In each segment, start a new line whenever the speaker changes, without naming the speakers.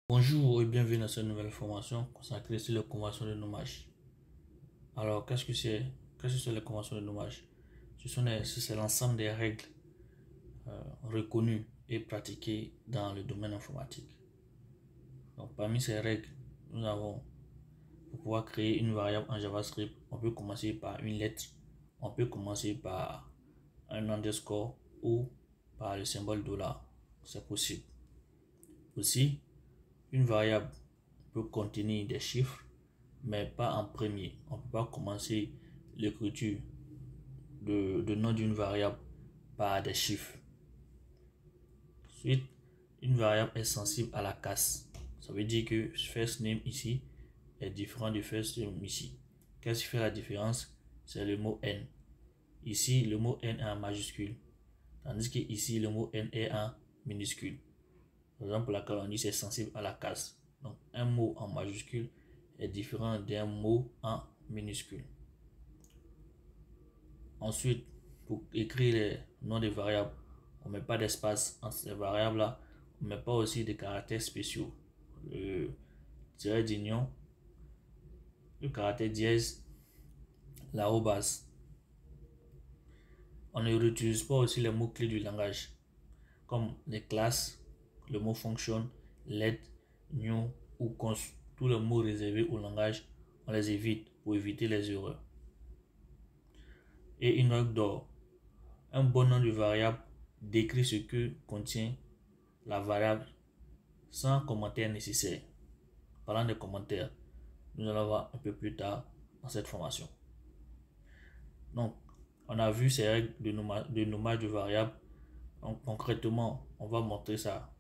Bonjour et bienvenue dans cette nouvelle formation consacrée sur les conventions de nommage. Alors, qu'est-ce que sont les conventions de nommage? C'est l'ensemble des règles reconnues et pratiquées dans le domaine informatique. Donc, parmi ces règles, nous avons, pour pouvoir créer une variable en JavaScript, on peut commencer par une lettre, on peut commencer par un underscore ou par le symbole $. C'est possible. Aussi, une variable peut contenir des chiffres, mais pas en premier. On ne peut pas commencer l'écriture de nom d'une variable par des chiffres. Ensuite, une variable est sensible à la casse. Ça veut dire que first name ici est différent du first name ici. Qu'est-ce qui fait la différence? C'est le mot N. Ici, le mot N est en majuscule, tandis que ici, le mot N est en minuscule. Par exemple, pour laquelle on dit c'est sensible à la casse. Donc, un mot en majuscule est différent d'un mot en minuscule. Ensuite, pour écrire les noms des variables, on ne met pas d'espace entre ces variables-là. On ne met pas aussi de caractères spéciaux. Le tiret d'union, le caractère dièse, l'arrobase. On ne réutilise pas aussi les mots-clés du langage, comme les classes, le mot function, let, new ou const. Tous les mots réservés au langage, on les évite pour éviter les erreurs. Et une règle d'or. Un bon nom de variable décrit ce que contient la variable sans commentaire nécessaire. Parlant des commentaires, nous allons voir un peu plus tard dans cette formation. Donc, on a vu ces règles de nommage de variables. Donc, concrètement, on va montrer ça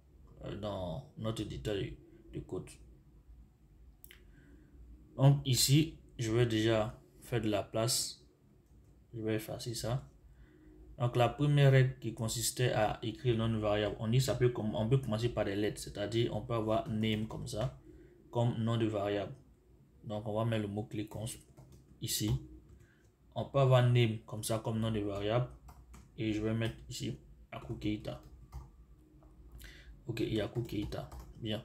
dans notre éditeur de code. Donc, ici, je vais déjà faire de la place. Je vais effacer ça. Donc, la première règle qui consistait à écrire le nom de variable, on dit on peut commencer par des lettres, c'est-à-dire on peut avoir name comme ça, comme nom de variable. Donc, on va mettre le mot-clé const ici. On peut avoir name comme ça, comme nom de variable. Et je vais mettre ici Yakou Keita. Ok, Yakou Keita. Bien.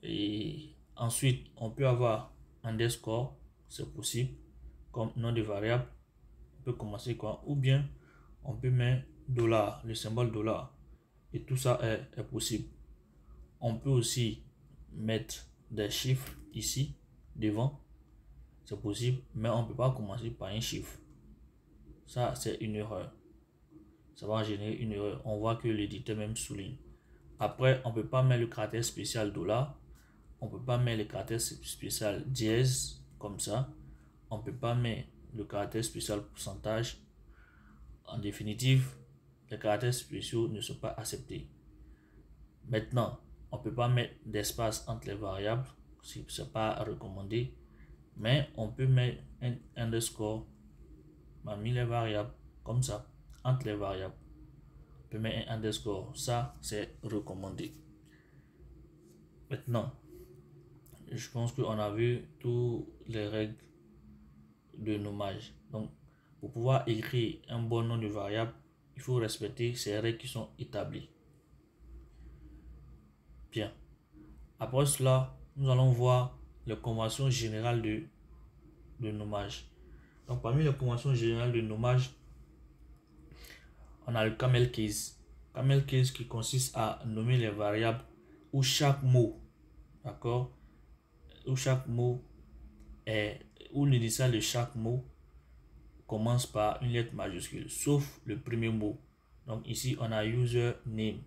Et ensuite, on peut avoir underscore, c'est possible, comme nom de variable. On peut commencer quoi? Ou bien, on peut mettre $, le symbole $. Et tout ça est possible. On peut aussi mettre des chiffres ici, devant. C'est possible, mais on ne peut pas commencer par un chiffre. Ça, c'est une erreur. Ça va générer une erreur. On voit que l'éditeur même souligne. Après, on ne peut pas mettre le caractère spécial $. On ne peut pas mettre le caractère spécial dièse, comme ça. On ne peut pas mettre le caractère spécial pourcentage. En définitive, les caractères spéciaux ne sont pas acceptés. Maintenant, on ne peut pas mettre d'espace entre les variables, ce n'est pas recommandé, mais on peut mettre un underscore parmi les variables, comme ça, entre les variables. On peut mettre un underscore, ça c'est recommandé. Maintenant, je pense qu'on a vu toutes les règles de nommage. Donc, pour pouvoir écrire un bon nom de variable, il faut respecter ces règles qui sont établies. Bien. Après cela, nous allons voir les conventions générales de nommage. Donc, parmi les conventions générales de nommage, on a le camel case. Camel case qui consiste à nommer les variables où chaque mot, d'accord, où chaque mot est, où l'initiale de chaque mot commence par une lettre majuscule, sauf le premier mot. Donc ici, on a user name,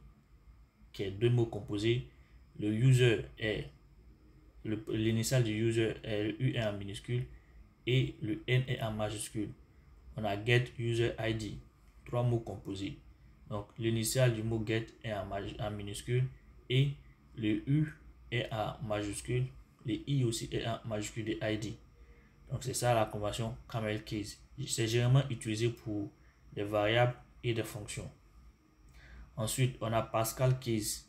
qui est deux mots composés. Le user est, l'initiale du user est le U est en minuscule et le N est en majuscule. On a get user ID, trois mots composés. Donc l'initiale du mot get est en minuscule et le U est en majuscule, le I aussi est en majuscule de ID. Donc c'est ça la convention camel case. C'est généralement utilisé pour des variables et des fonctions. Ensuite, on a Pascal case.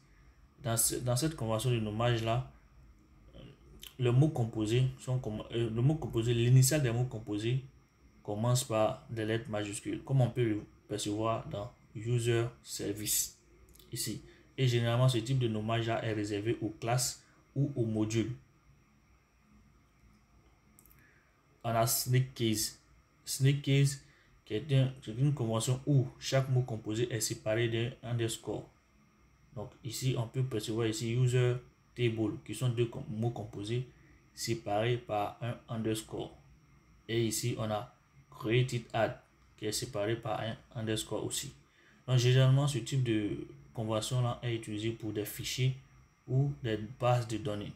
Dans cette convention de nommage là, le mot composé, l'initiale des mots composés commence par des lettres majuscules, comme on peut le percevoir dans user service ici. Et généralement, ce type de nommage là est réservé aux classes ou aux modules. On a snake case. Snake case qui est une convention où chaque mot composé est séparé d'un underscore. Donc ici, on peut percevoir ici user table qui sont deux mots composés séparés par un underscore. Et ici, on a created add qui est séparé par un underscore aussi. Donc généralement, ce type de convention là est utilisé pour des fichiers ou des bases de données.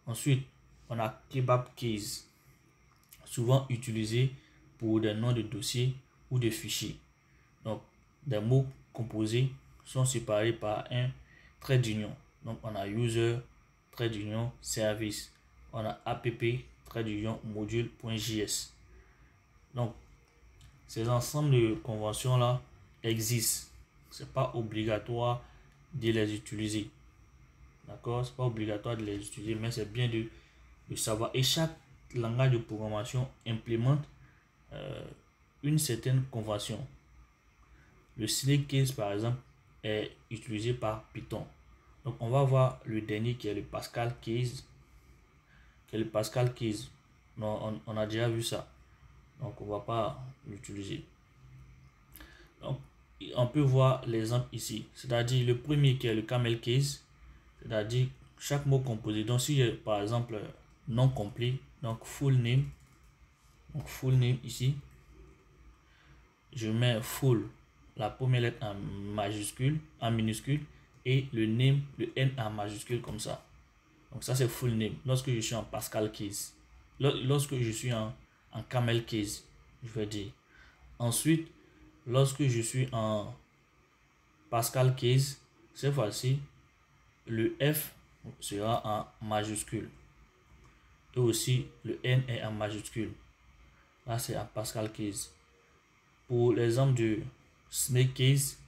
Ensuite, on a kebab case, souvent utilisé pour des noms de dossiers ou de fichiers. Donc, des mots composés sont séparés par un trait d'union. Donc, on a user, trait d'union, service. On a app, trait d'union, module.js. Donc, ces ensembles de conventions là existent. C'est pas obligatoire de les utiliser. D'accord? C'est pas obligatoire de les utiliser, mais c'est bien de savoir. Et chaque langage de programmation implémente une certaine convention. Le snake case, par exemple, est utilisé par Python. Donc, on va voir le dernier qui est le Pascal case. Non, on a déjà vu ça. Donc, on ne va pas l'utiliser. Donc, on peut voir l'exemple ici. C'est-à-dire le premier qui est le camel case. C'est-à-dire chaque mot composé. Donc, si j'ai par exemple nom complet, donc full name. Donc, full name ici. Je mets full, la première lettre en majuscule, en minuscule, et le name, le N en majuscule comme ça. Donc ça c'est full name. Lorsque je suis en Pascal case, lorsque je suis en camel case, je vais dire. Ensuite, lorsque je suis en Pascal case, cette fois-ci, le F sera en majuscule. Et aussi, le N est en majuscule. Là, c'est en Pascal case. Pour l'exemple du snake case,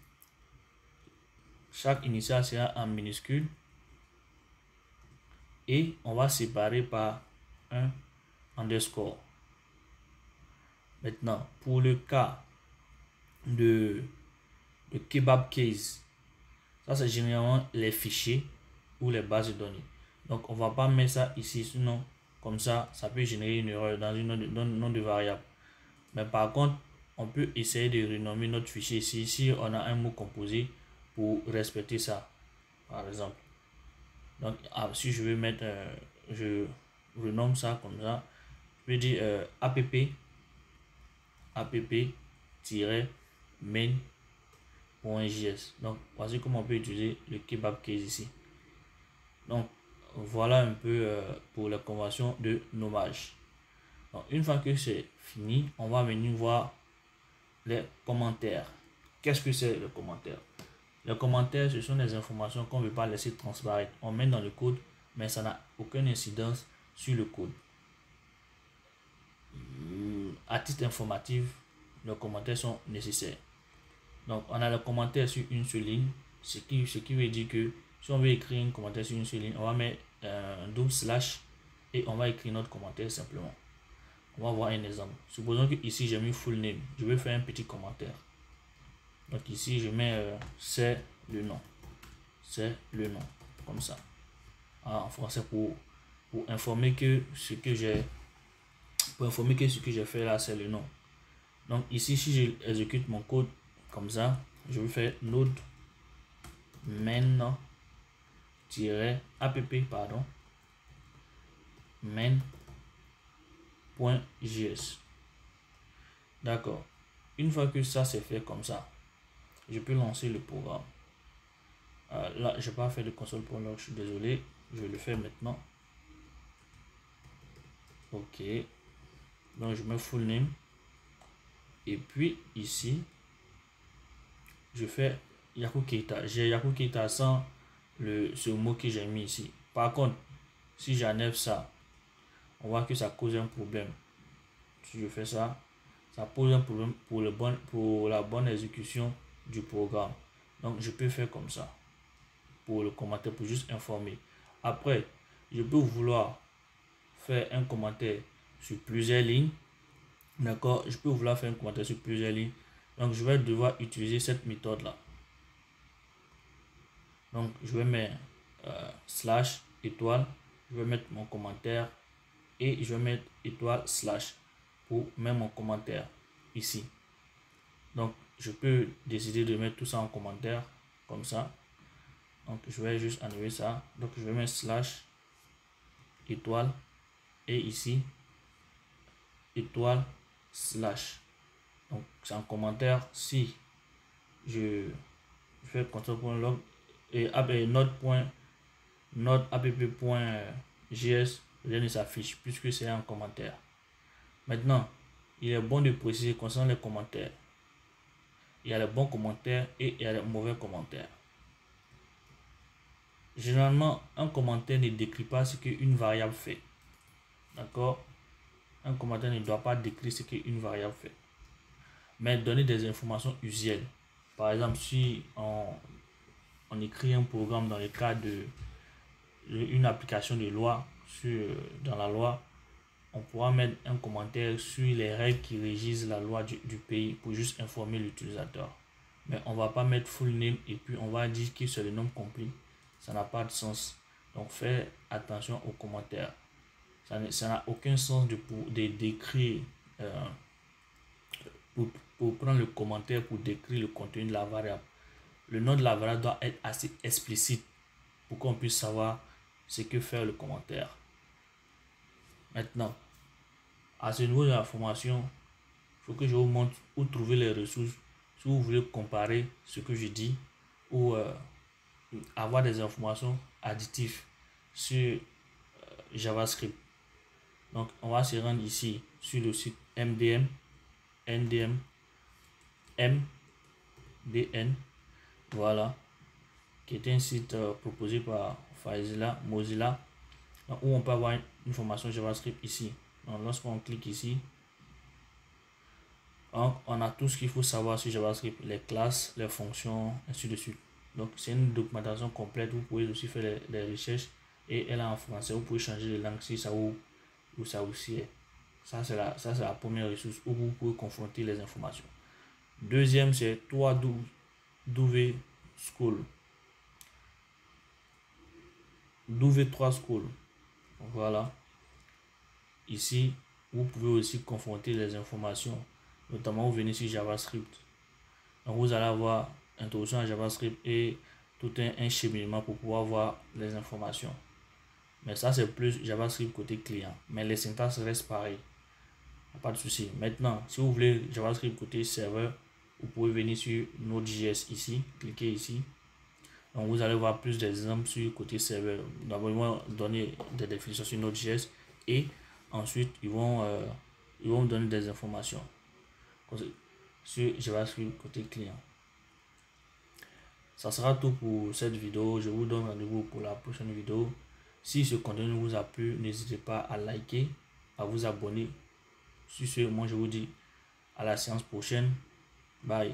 chaque initiale sera en minuscule et on va séparer par un underscore. Maintenant, pour le cas de kebab case, ça c'est généralement les fichiers ou les bases de données. Donc on va pas mettre ça ici, sinon comme ça peut générer une erreur dans une nom de variable. Mais par contre, on peut essayer de renommer notre fichier ici si on a un mot composé pour respecter ça, par exemple. Donc, si je veux mettre, je renomme ça comme ça, je peux dire app-main.js. Donc, voici comment on peut utiliser le kebab case ici. Donc, voilà un peu pour la convention de nommage. Donc, une fois que c'est fini, on va venir voir les commentaires. Qu'est-ce que c'est le commentaire? Les commentaires, ce sont des informations qu'on ne veut pas laisser transparaître. On met dans le code, mais ça n'a aucune incidence sur le code. À titre informatif, les commentaires sont nécessaires. Donc, on a le commentaire sur une seule ligne, ce qui veut dire que si on veut écrire un commentaire sur une seule ligne, on va mettre un double slash et on va écrire notre commentaire simplement. On va voir un exemple. Supposons que ici j'ai mis full name. Je vais faire un petit commentaire. Donc ici je mets c'est le nom. C'est le nom. Comme ça. En français pour informer que ce que j'ai fait là c'est le nom. Donc ici si j'exécute mon code comme ça, je vais faire node main-app pardon main.js. D'accord. Une fois que ça c'est fait comme ça, je peux lancer le programme. Là, je n'ai pas fait de console pour l'heure, je suis désolé. Je vais le faire maintenant. Ok. Donc, je mets full name. Et puis, ici, je fais Yahoo Keita. J'ai Yahoo Keita sans ce mot que j'ai mis ici. Par contre, si j'enlève ça, on voit que ça cause un problème. Si je fais ça, ça pose un problème pour la bonne exécution du programme. Donc, je peux faire comme ça. Pour le commentaire, pour juste informer. Après, je peux vouloir faire un commentaire sur plusieurs lignes. D'accord, je peux vouloir faire un commentaire sur plusieurs lignes. Donc, je vais devoir utiliser cette méthode là. Donc, je vais mettre slash étoile, je vais mettre mon commentaire et je vais mettre étoile slash pour mettre mon commentaire ici. Donc, je peux décider de mettre tout ça en commentaire comme ça. Donc, je vais juste enlever ça. Donc, je vais mettre slash étoile et ici étoile slash. Donc, c'est en commentaire. Si je fais console.log et note app.js, rien ne s'affiche puisque c'est en commentaire. Maintenant, il est bon de préciser concernant les commentaires. Il y a les bons commentaires et il y a les mauvais commentaires. Généralement, un commentaire ne décrit pas ce qu'une variable fait. D'accord? Un commentaire ne doit pas décrire ce qu'une variable fait, mais donner des informations usuelles. Par exemple, si on écrit un programme dans le cadre d'une application de loi dans la loi, on pourra mettre un commentaire sur les règles qui régissent la loi du pays pour juste informer l'utilisateur. Mais on ne va pas mettre full name et puis on va dire que c'est le nom complet. Ça n'a pas de sens. Donc faites attention aux commentaires. Ça n'a aucun sens de décrire, pour prendre le commentaire pour décrire le contenu de la variable. Le nom de la variable doit être assez explicite pour qu'on puisse savoir ce que fait le commentaire. Maintenant, à ce niveau de la formation, il faut que je vous montre où trouver les ressources si vous voulez comparer ce que je dis ou avoir des informations additives sur JavaScript. Donc, on va se rendre ici sur le site MDN, voilà, qui est un site proposé par Mozilla, où on peut avoir une formation JavaScript ici. Donc, lorsqu'on clique ici, donc, on a tout ce qu'il faut savoir sur JavaScript, les classes, les fonctions, ainsi de suite. Donc, c'est une documentation complète. Vous pouvez aussi faire les recherches et elle est en français. Vous pouvez changer de langue si ça vous aussi est. Ça, c'est la première ressource où vous pouvez confronter les informations. Deuxième, c'est 3W School. W3 School. Voilà. Ici, vous pouvez aussi confronter les informations. Notamment, vous venez sur JavaScript. Donc, vous allez avoir introduction à JavaScript et tout un cheminement pour pouvoir voir les informations. Mais ça, c'est plus JavaScript côté client. Mais les syntaxes restent pareilles. Pas de souci. Maintenant, si vous voulez JavaScript côté serveur, vous pouvez venir sur Node.js ici. Cliquez ici. Donc, vous allez voir plus d'exemples sur côté serveur. D'abord, ils vont donner des définitions sur Node.js et ensuite, ils vont donner des informations sur JavaScript côté client. Ça sera tout pour cette vidéo. Je vous donne rendez-vous pour la prochaine vidéo. Si ce contenu vous a plu, n'hésitez pas à liker, à vous abonner. Sur ce, moi je vous dis à la séance prochaine. Bye.